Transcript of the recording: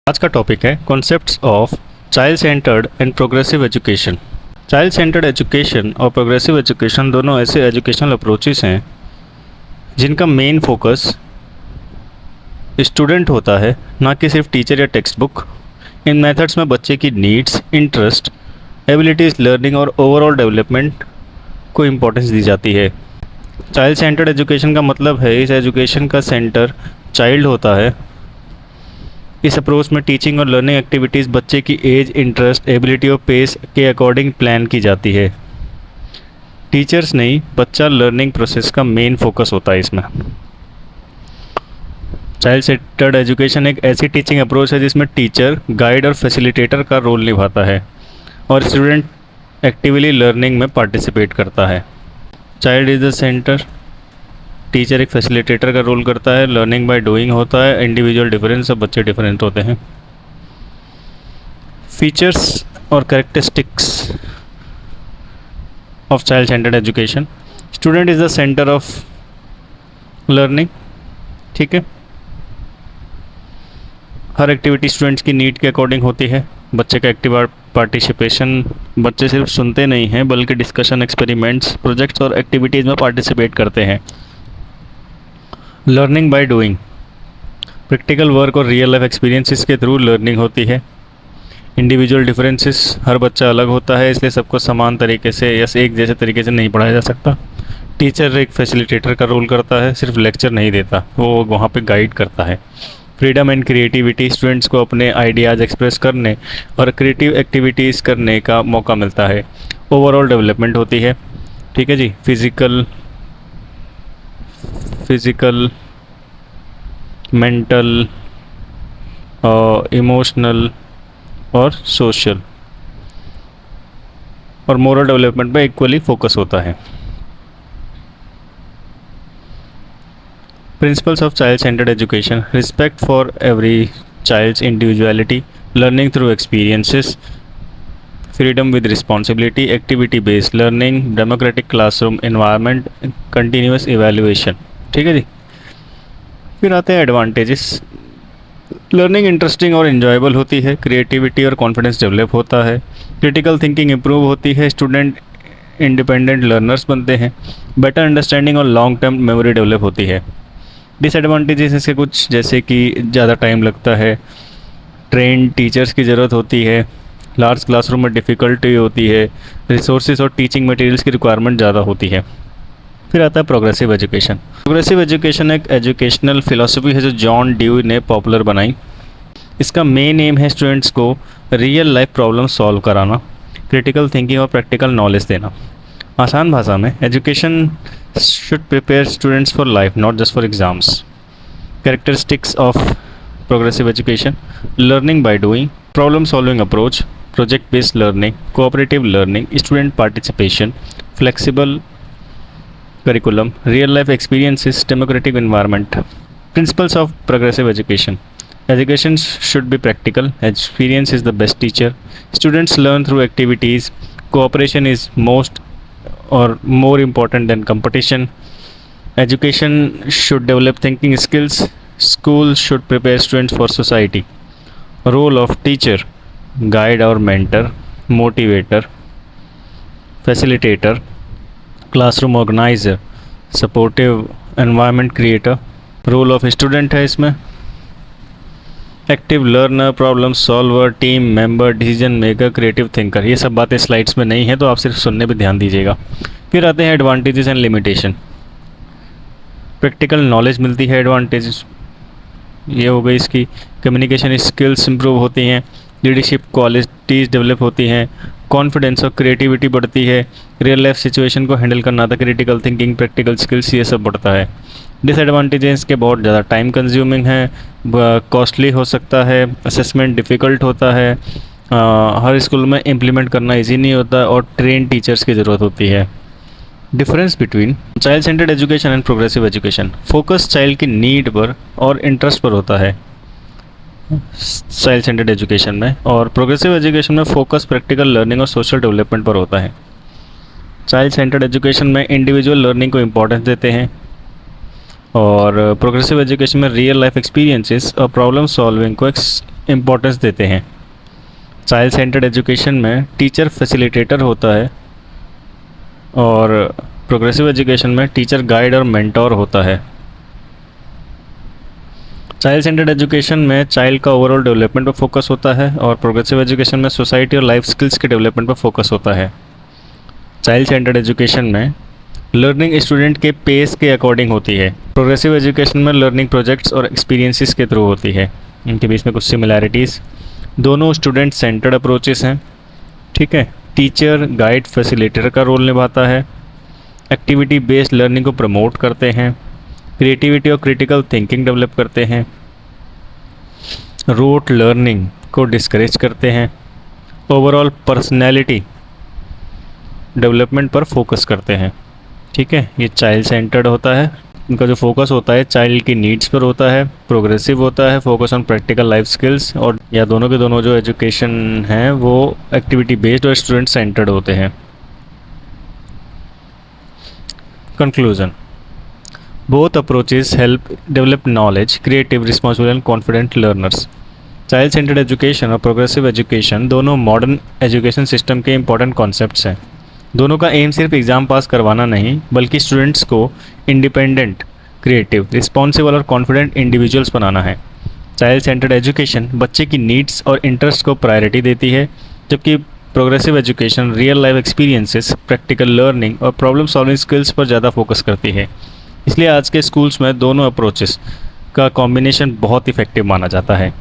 आज का टॉपिक है concepts of child centred and progressive education. Child centred education और प्रोग्रेसिव एजुकेशन दोनों ऐसे एजुकेशनल अप्रोचेस हैं जिनका मेन फोकस स्टूडेंट होता है, ना कि सिर्फ टीचर या टेक्स्ट बुक। इन मेथड्स में बच्चे की नीड्स, इंटरेस्ट, एबिलिटीज़, लर्निंग और ओवरऑल डेवलपमेंट को इम्पोर्टेंस दी जाती है। चाइल्ड सेंटर्ड एजुकेशन का मतलब है इस एजुकेशन का सेंटर चाइल्ड होता है। इस अप्रोच में टीचिंग और लर्निंग एक्टिविटीज़ बच्चे की एज, इंटरेस्ट, एबिलिटी और पेस के अकॉर्डिंग प्लान की जाती है। टीचर्स नहीं, बच्चा लर्निंग प्रोसेस का मेन फोकस होता है इसमें। चाइल्ड सेंटर्ड एजुकेशन एक ऐसी टीचिंग अप्रोच है जिसमें टीचर, गाइड और फैसिलिटेटर का रोल निभाता है और स्टूडेंट एक्टिवली लर्निंग में पार्टिसिपेट करता है। Child is the centre, teacher एक फैसिलिटेटर का रोल करता है, लर्निंग बाय डूइंग होता है, इंडिविजुअल डिफरेंस, सब बच्चे डिफरेंट होते हैं। फीचर्स और characteristics of child centred education. Student is the centre of learning, ठीक है। हर एक्टिविटी स्टूडेंट्स की नीड के अकॉर्डिंग होती है। बच्चे का एक्टिव पार्टिसिपेशन, बच्चे सिर्फ सुनते नहीं हैं बल्कि डिस्कशन, एक्सपेरिमेंट्स, प्रोजेक्ट्स और एक्टिविटीज़ में पार्टिसिपेट करते हैं। Learning by doing, practical work और रियल लाइफ एक्सपीरियंसेस के थ्रू लर्निंग होती है। इंडिविजुअल डिफरेंसेस, हर बच्चा अलग होता है इसलिए सबको समान तरीके से या एक जैसे तरीके से नहीं पढ़ाया जा सकता। टीचर एक फैसिलिटेटर का रोल करता है, सिर्फ लेक्चर नहीं देता, वो वहाँ पे गाइड करता है। फ्रीडम एंड क्रिएटिविटी, स्टूडेंट्स को अपने आइडियाज़ एक्सप्रेस करने और क्रिएटिव एक्टिविटीज़ करने का मौका मिलता है। ओवरऑल डेवलपमेंट होती है, ठीक है जी। फिज़िकल, मेंटल, इमोशनल और सोशल और मोरल डेवलपमेंट पे इक्वली फोकस होता है। Principles of child centred education: respect for every child's individuality, learning through experiences, freedom with responsibility, activity based learning, democratic classroom environment, continuous evaluation, ठीक है जी। फिर आते हैं एडवांटेजेस। लर्निंग इंटरेस्टिंग और इन्जॉयबल होती है, क्रिएटिविटी और कॉन्फिडेंस डेवलप होता है, क्रिटिकल थिंकिंग इंप्रूव होती है, स्टूडेंट इंडिपेंडेंट लर्नर्स बनते हैं, बेटर अंडरस्टैंडिंग और लॉन्ग टर्म मेमोरी डेवलप होती है। डिसएडवांटेजेस इसके कुछ जैसे कि ज़्यादा टाइम लगता है, ट्रेंड टीचर्स की ज़रूरत होती है, लार्ज क्लासरूम में डिफ़िकल्टी होती है, रिसोर्सेज और टीचिंग मटेरियल्स की रिक्वायरमेंट ज़्यादा होती है। फिर आता है प्रोग्रेसिव एजुकेशन। प्रोग्रेसिव एजुकेशन एक एजुकेशनल फिलॉसफी है जो जॉन ड्यूई ने पॉपुलर बनाई। इसका मेन एम है स्टूडेंट्स को रियल लाइफ प्रॉब्लम सॉल्व कराना, क्रिटिकल थिंकिंग और प्रैक्टिकल नॉलेज देना। आसान भाषा में, education should prepare students for life, not just for exams. Characteristics of progressive education: learning by doing, problem solving approach, project based learning, cooperative learning, student participation, flexible curriculum, real life experiences, democratic environment. Principles of progressive education: education should be practical, experience is the best teacher, students learn through activities, cooperation is most or more important than competition, education should develop thinking skills, schools should prepare students for society. Role of teacher: guide or mentor, motivator, facilitator, classroom organiser, supportive environment creator. Role of student है इसमें active learner, problem solver, team member, decision maker, creative thinker. ये सब बातें slides में नहीं है तो आप सिर्फ सुनने पे ध्यान दीजिएगा। फिर आते हैं advantages and limitation. Practical knowledge मिलती है, एडवांटेजेस ये हो गई इसकी। कम्युनिकेशन स्किल्स इंप्रूव होती हैं, लीडरशिप क्वालिटीज़ डेवलप होती हैं, कॉन्फिडेंस और क्रिएटिविटी बढ़ती है, रियल लाइफ सिचुएशन को हैंडल करना आता है, क्रिटिकल थिंकिंग, प्रैक्टिकल स्किल्स, ये सब बढ़ता है। डिसएडवांटेजेस के बहुत ज़्यादा टाइम कंज्यूमिंग है, कॉस्टली हो सकता है, असेसमेंट डिफ़िकल्ट होता है, हर स्कूल में इम्प्लीमेंट करना इजी नहीं होता और ट्रेन टीचर्स की ज़रूरत होती है। Difference between child centred education and progressive education: focus child की नीड पर और इंटरेस्ट पर होता है चाइल्ड सेंटर्ड एजुकेशन में, और प्रोग्रेसिव एजुकेशन में फोकस प्रैक्टिकल लर्निंग और सोशल डेवलपमेंट पर होता है। चाइल्ड सेंटर्ड एजुकेशन में इंडिविजुअल लर्निंग को इम्पोर्टेंस देते हैं और प्रोग्रेसिव एजुकेशन में रियल लाइफ एक्सपीरियंसेस और प्रॉब्लम सॉल्विंग को इम्पोर्टेंस देते हैं। चाइल्ड सेंटर्ड एजुकेशन में टीचर फैसिलिटेटर होता है और प्रोग्रेसिव एजुकेशन में टीचर गाइड और मेंटोर होता है। चाइल्ड सेंटर्ड एजुकेशन में चाइल्ड का ओवरऑल डेवलपमेंट पर फोकस होता है और प्रोग्रेसिव एजुकेशन में सोसाइटी और लाइफ स्किल्स के डेवलपमेंट पर फोकस होता है। चाइल्ड सेंटर्ड एजुकेशन में लर्निंग स्टूडेंट के पेस के अकॉर्डिंग होती है। प्रोग्रेसिव एजुकेशन में लर्निंग प्रोजेक्ट्स और एक्सपीरियंसेस के थ्रू होती है। इनके बीच में कुछ सिमिलैरिटीज़, दोनों स्टूडेंट सेंटर्ड अप्रोचेस हैं, ठीक है। टीचर गाइड फैसिलिटेटर का रोल निभाता है, एक्टिविटी बेस्ड लर्निंग को प्रमोट करते हैं, क्रिएटिविटी और क्रिटिकल थिंकिंग डेवलप करते हैं, रूट लर्निंग को डिस्करेज करते हैं, ओवरऑल पर्सनैलिटी डेवलपमेंट पर फोकस करते हैं, ठीक है। ये चाइल्ड सेंटर्ड होता है, इनका जो फोकस होता है चाइल्ड की नीड्स पर होता है। प्रोग्रेसिव होता है, focus on practical life skills, और या दोनों के दोनों जो एजुकेशन हैं वो एक्टिविटी बेस्ड और स्टूडेंट सेंटर्ड होते हैं। Conclusion, both approaches help develop knowledge, creative, responsible and confident learners. Child centred education और प्रोग्रेसिव एजुकेशन दोनों मॉडर्न एजुकेशन सिस्टम के इंपॉर्टेंट कॉन्सेप्ट्स हैं। दोनों का एम सिर्फ एग्ज़ाम पास करवाना नहीं, बल्कि स्टूडेंट्स को इंडिपेंडेंट, क्रिएटिव, रिस्पॉन्सिबल और कॉन्फिडेंट इंडिविजुअल्स बनाना है। चाइल्ड सेंटर्ड एजुकेशन बच्चे की नीड्स और इंटरेस्ट को प्रायोरिटी देती है, जबकि progressive education real life experiences, practical learning और प्रॉब्लम सॉल्विंग स्किल्स पर ज़्यादा फोकस करती है। इसलिए आज के स्कूल्स में दोनों अप्रोचेस का कॉम्बिनेशन बहुत इफेक्टिव माना जाता है।